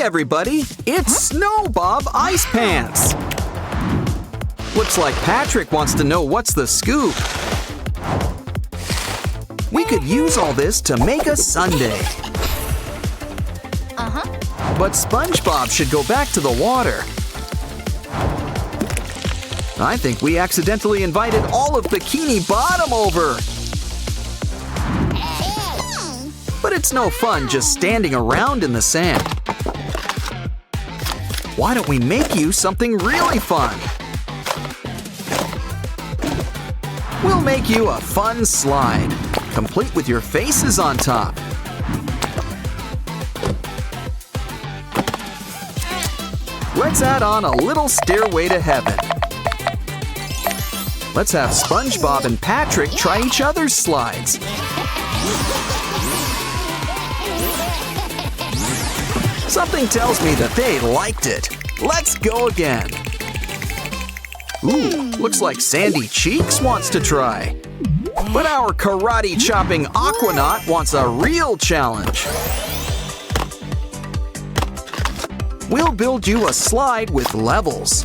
everybody! It's Snow Bob Ice Pants! Looks like Patrick wants to know what's the scoop. We could use all this to make a sundae. But SpongeBob should go back to the water. I think we accidentally invited all of Bikini Bottom over. But it's no fun just standing around in the sand. Why don't we make you something really fun? We'll make you a fun slide, complete with your faces on top. Let's add on a little stairway to heaven. Let's have SpongeBob and Patrick try each other's slides. Something tells me that they liked it. Let's go again. Ooh, looks like Sandy Cheeks wants to try. But our karate-chopping Aquanaut wants a real challenge. We'll build you a slide with levels.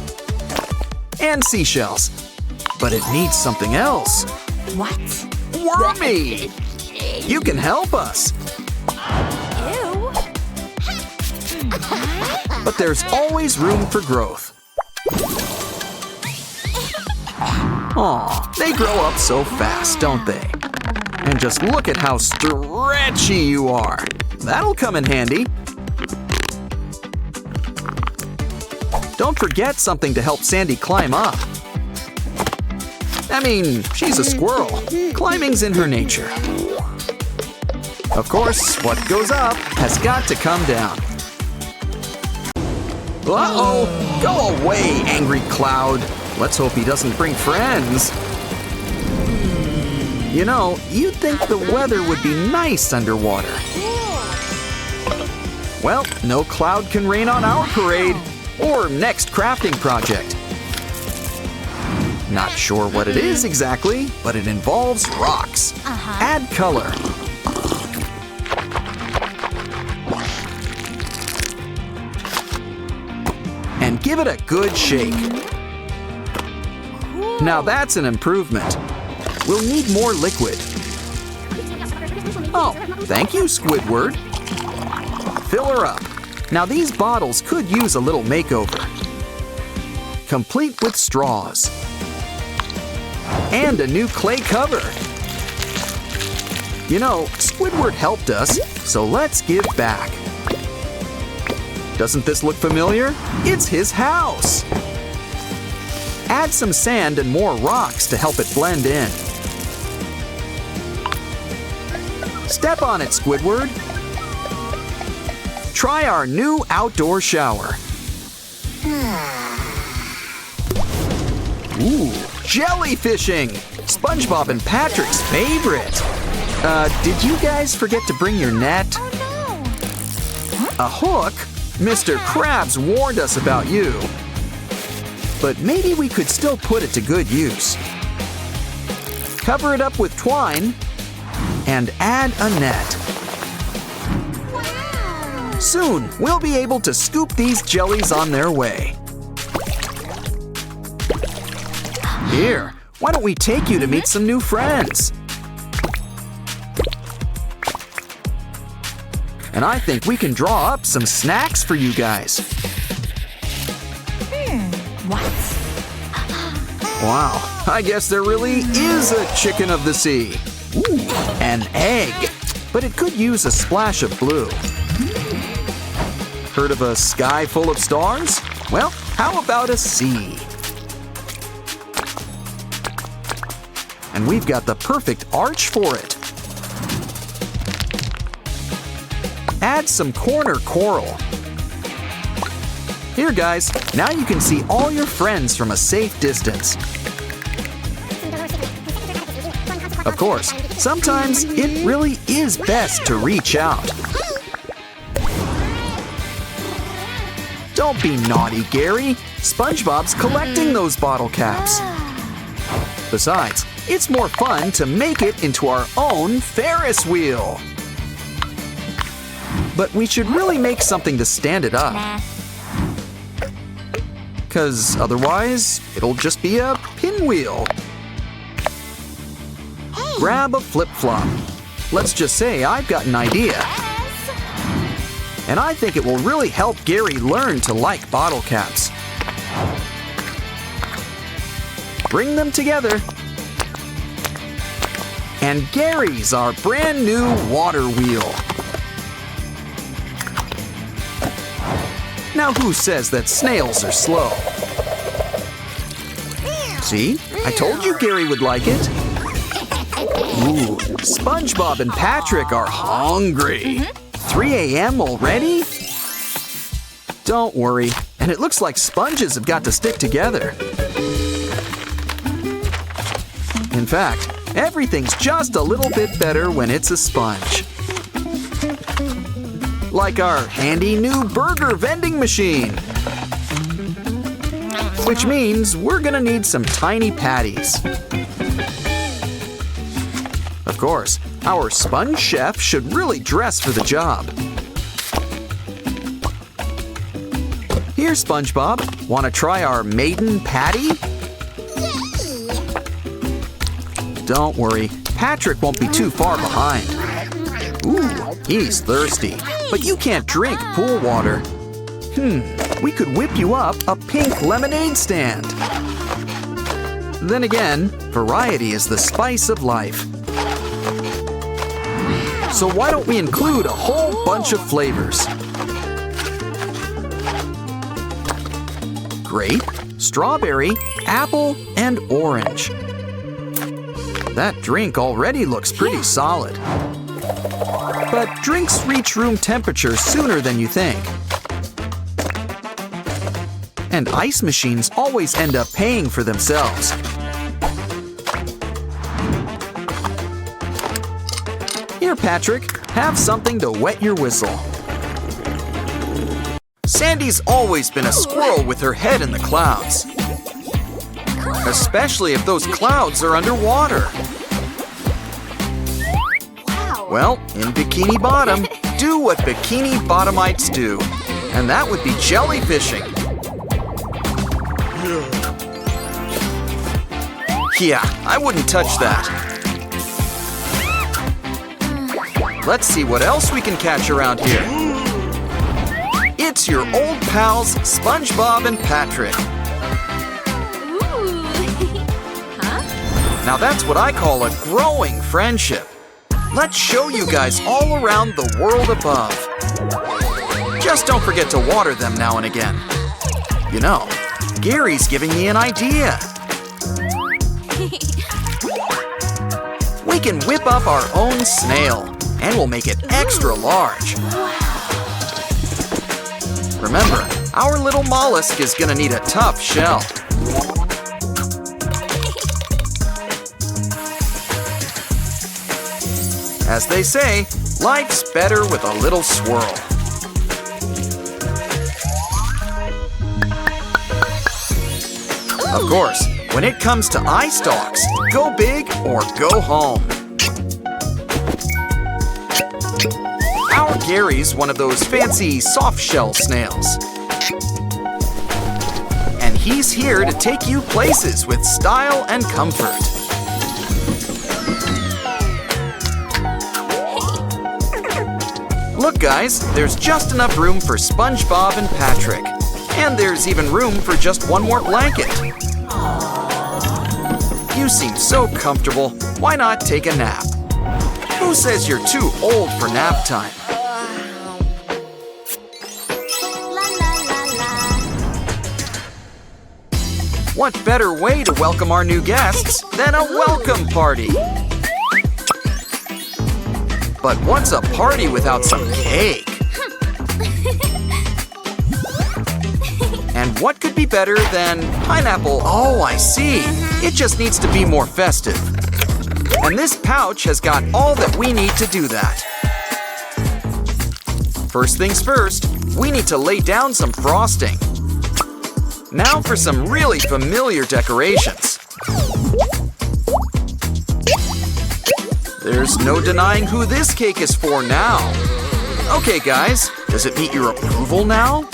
And seashells. But it needs something else. What? Wormy! You can help us. Ew. But there's always room for growth. Aw, they grow up so fast, don't they? And just look at how stretchy you are. That'll come in handy. Don't forget something to help Sandy climb up. I mean, she's a squirrel. Climbing's in her nature. Of course, what goes up has got to come down. Uh-oh! Go away, angry cloud. Let's hope he doesn't bring friends. You know, you'd think the weather would be nice underwater. Well, no cloud can rain on our parade or next crafting project. Not sure what it is exactly, but it involves rocks. Add color. And give it a good shake. Now that's an improvement. We'll need more liquid. Oh, thank you, Squidward. Fill her up. Now these bottles could use a little makeover. Complete with straws. And a new clay cover. You know, Squidward helped us, so let's give back. Doesn't this look familiar? It's his house. Add some sand and more rocks to help it blend in. Step on it, Squidward. Try our new outdoor shower. Ooh, jellyfishing! SpongeBob and Patrick's favorite. Did you guys forget to bring your net? Oh A hook? Mr. Krabs warned us about you. But maybe we could still put it to good use. Cover it up with twine and add a net. Soon, we'll be able to scoop these jellies on their way. Here, why don't we take you to meet some new friends? And I think we can draw up some snacks for you guys. What? Wow, I guess there really is a chicken of the sea. Ooh, an egg. But it could use a splash of blue. Heard of a sky full of stars? Well, how about a sea? And we've got the perfect arch for it. Add some corner coral. Here, guys, now you can see all your friends from a safe distance. Of course, sometimes it really is best to reach out. Don't be naughty, Gary. SpongeBob's collecting those bottle caps. Besides, it's more fun to make it into our own Ferris wheel. But we should really make something to stand it up. Nah. 'Cause otherwise, it'll just be a pinwheel. Grab a flip-flop. Let's just say I've got an idea. Yes. And I think it will really help Gary learn to like bottle caps. Bring them together. And Gary's our brand new water wheel. Now who says that snails are slow? See? I told you Gary would like it. Ooh, SpongeBob and Patrick are hungry. 3 a.m. already? Don't worry. And it looks like sponges have got to stick together. In fact, everything's just a little bit better when it's a sponge. Like our handy new burger vending machine. Which means we're gonna need some tiny patties. Of course, our sponge chef should really dress for the job. Here, SpongeBob, want to try our maiden patty? Don't worry, Patrick won't be too far behind. Ooh, he's thirsty, but you can't drink pool water. We could whip you up a pink lemonade stand. Then again, variety is the spice of life. So why don't we include a whole bunch of flavors? Grape, strawberry, apple, and orange. That drink already looks pretty solid. But drinks reach room temperature sooner than you think. And ice machines always end up paying for themselves. Here, Patrick, have something to wet your whistle. Sandy's always been a squirrel with her head in the clouds. Especially if those clouds are underwater. Well, in Bikini Bottom, do what Bikini Bottomites do. And that would be jellyfishing. Yeah, I wouldn't touch that. Let's see what else we can catch around here. It's your old pals, SpongeBob and Patrick. Ooh. Huh? Now that's what I call a growing friendship. Let's show you guys all around the world above. Just don't forget to water them now and again. You know, Gary's giving me an idea. We can whip up our own snail, and we'll make it extra large. Remember, our little mollusk is gonna need a tough shell. As they say, life's better with a little swirl. Of course, when it comes to eye stalks, go big or go home. Our Gary's one of those fancy soft-shell snails. And he's here to take you places with style and comfort. Look, guys, there's just enough room for SpongeBob and Patrick. And there's even room for just one more blanket. You seem so comfortable. Why not take a nap? Who says you're too old for nap time? What better way to welcome our new guests than a welcome party? But what's a party without some cake? And what could be better than pineapple? Oh, I see. It just needs to be more festive. And this pouch has got all that we need to do that. First things first, we need to lay down some frosting. Now for some really familiar decorations. There's no denying who this cake is for now. Okay, guys, does it meet your approval now?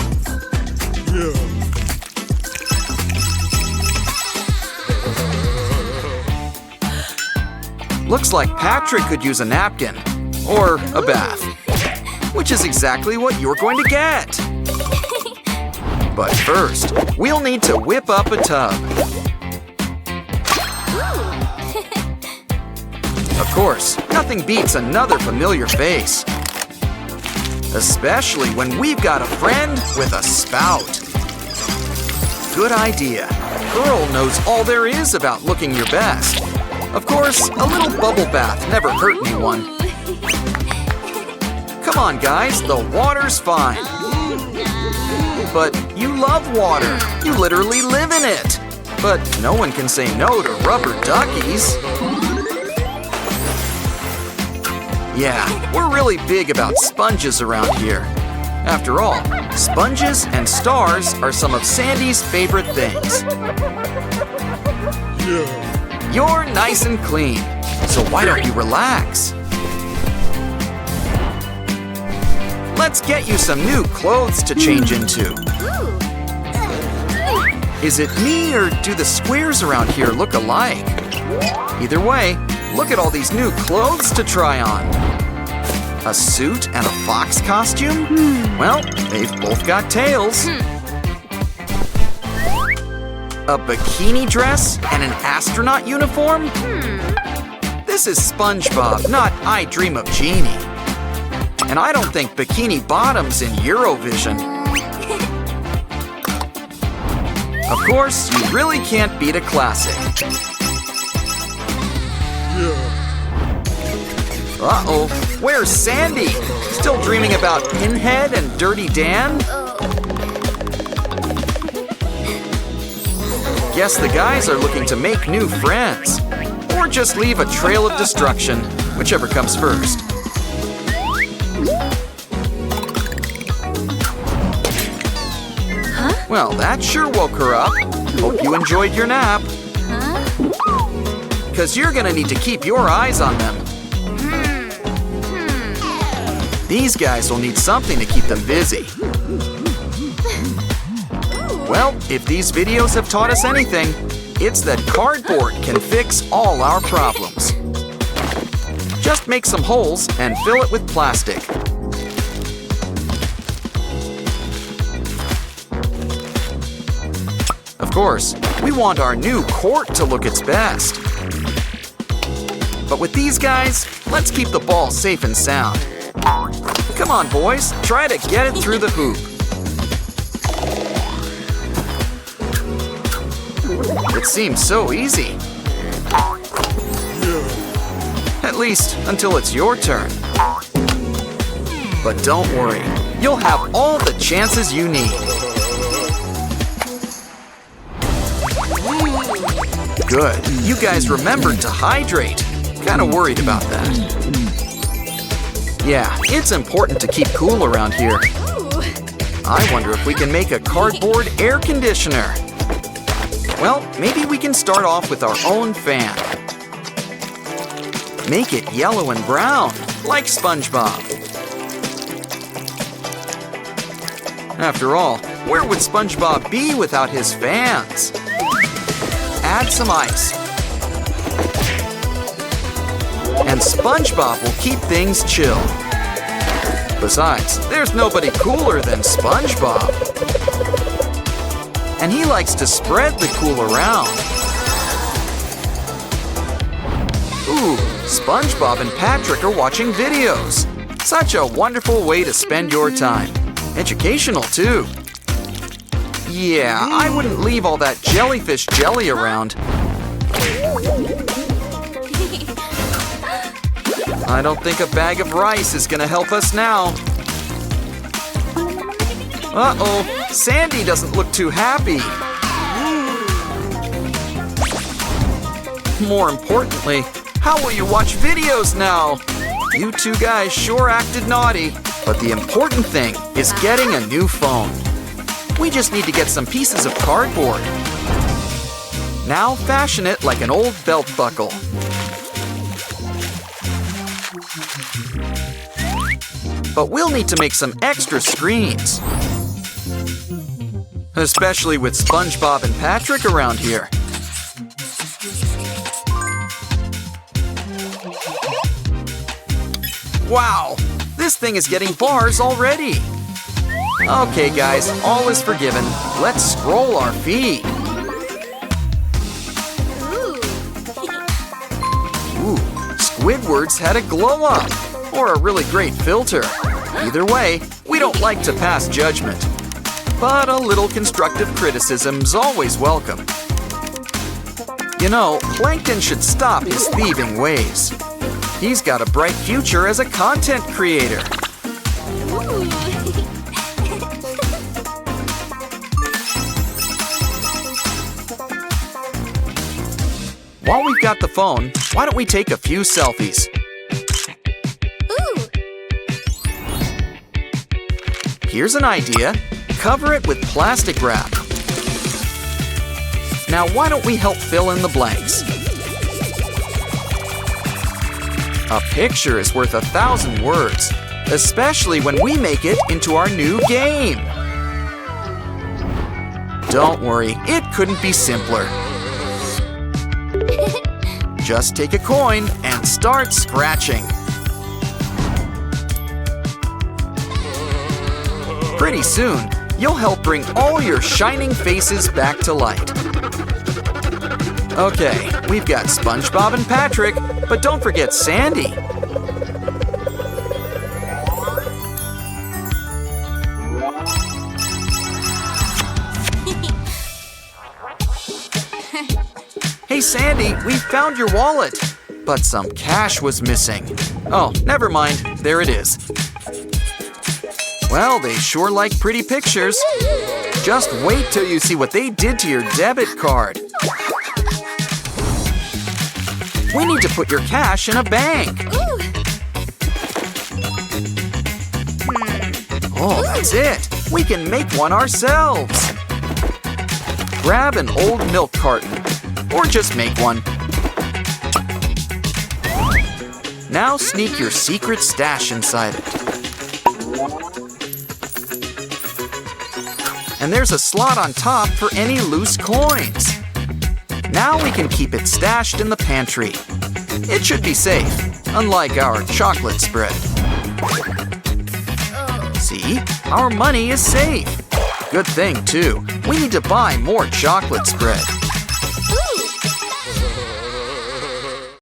Looks like Patrick could use a napkin or a bath, which is exactly what you're going to get. But first, we'll need to whip up a tub. Of course, nothing beats another familiar face. Especially when we've got a friend with a spout. Good idea. Pearl knows all there is about looking your best. Of course, a little bubble bath never hurt anyone. Come on, guys, the water's fine. But you love water. You literally live in it. But no one can say no to rubber duckies. Yeah, we're really big about sponges around here. After all, sponges and stars are some of Sandy's favorite things. You're nice and clean, so why don't you relax? Let's get you some new clothes to change into. Is it me or do the squares around here look alike? Either way, look at all these new clothes to try on. A suit and a fox costume? Well, they've both got tails. A bikini dress and an astronaut uniform? This is SpongeBob, not I Dream of Jeannie. And I don't think Bikini Bottom's in Eurovision. Of course, you really can't beat a classic. Uh-oh, where's Sandy? Still dreaming about Pinhead and Dirty Dan? Guess the guys are looking to make new friends. Or just leave a trail of destruction, whichever comes first. Well, that sure woke her up. Hope you enjoyed your nap. Because you're gonna need to keep your eyes on them. These guys will need something to keep them busy. Well, if these videos have taught us anything, it's that cardboard can fix all our problems. Just make some holes and fill it with plastic. Of course, we want our new court to look its best. But with these guys, let's keep the ball safe and sound. Come on, boys, try to get it through the hoop. It seems so easy. At least until it's your turn. But don't worry, you'll have all the chances you need. Good, you guys remembered to hydrate. Kinda worried about that. Yeah, it's important to keep cool around here. I wonder if we can make a cardboard air conditioner. Well, maybe we can start off with our own fan. Make it yellow and brown, like SpongeBob. After all, where would SpongeBob be without his fans? Add some ice. And SpongeBob will keep things chill. Besides, there's nobody cooler than SpongeBob. And he likes to spread the cool around. Ooh, SpongeBob and Patrick are watching videos. Such a wonderful way to spend your time. Educational, too. Yeah, I wouldn't leave all that jellyfish jelly around. I don't think a bag of rice is gonna help us now. Uh-oh, Sandy doesn't look too happy. More importantly, how will you watch videos now? You two guys sure acted naughty, but the important thing is getting a new phone. We just need to get some pieces of cardboard. Now fashion it like an old belt buckle. but we'll need to make some extra screens. Especially with SpongeBob and Patrick around here. Wow, this thing is getting bars already. Okay guys, all is forgiven. Let's scroll our feed. Ooh, Squidward's had a glow up, or a really great filter. Either way, we don't like to pass judgment. But a little constructive criticism's always welcome. You know, Plankton should stop his thieving ways. He's got a bright future as a content creator. While we've got the phone, why don't we take a few selfies? Here's an idea. Cover it with plastic wrap. Now why don't we help fill in the blanks? A picture is worth 1,000 words, especially when we make it into our new game. Don't worry, it couldn't be simpler. Just take a coin and start scratching. Pretty soon, you'll help bring all your shining faces back to light. Okay, we've got SpongeBob and Patrick, but don't forget Sandy. Hey Sandy, we found your wallet, but some cash was missing. Oh, never mind, there it is. Well, they sure like pretty pictures. Just wait till you see what they did to your debit card. We need to put your cash in a bank. Oh, that's it. We can make one ourselves. Grab an old milk carton, or just make one. Now sneak your secret stash inside it. And there's a slot on top for any loose coins. Now we can keep it stashed in the pantry. It should be safe, unlike our chocolate spread. See? Our money is safe. Good thing, too. We need to buy more chocolate spread.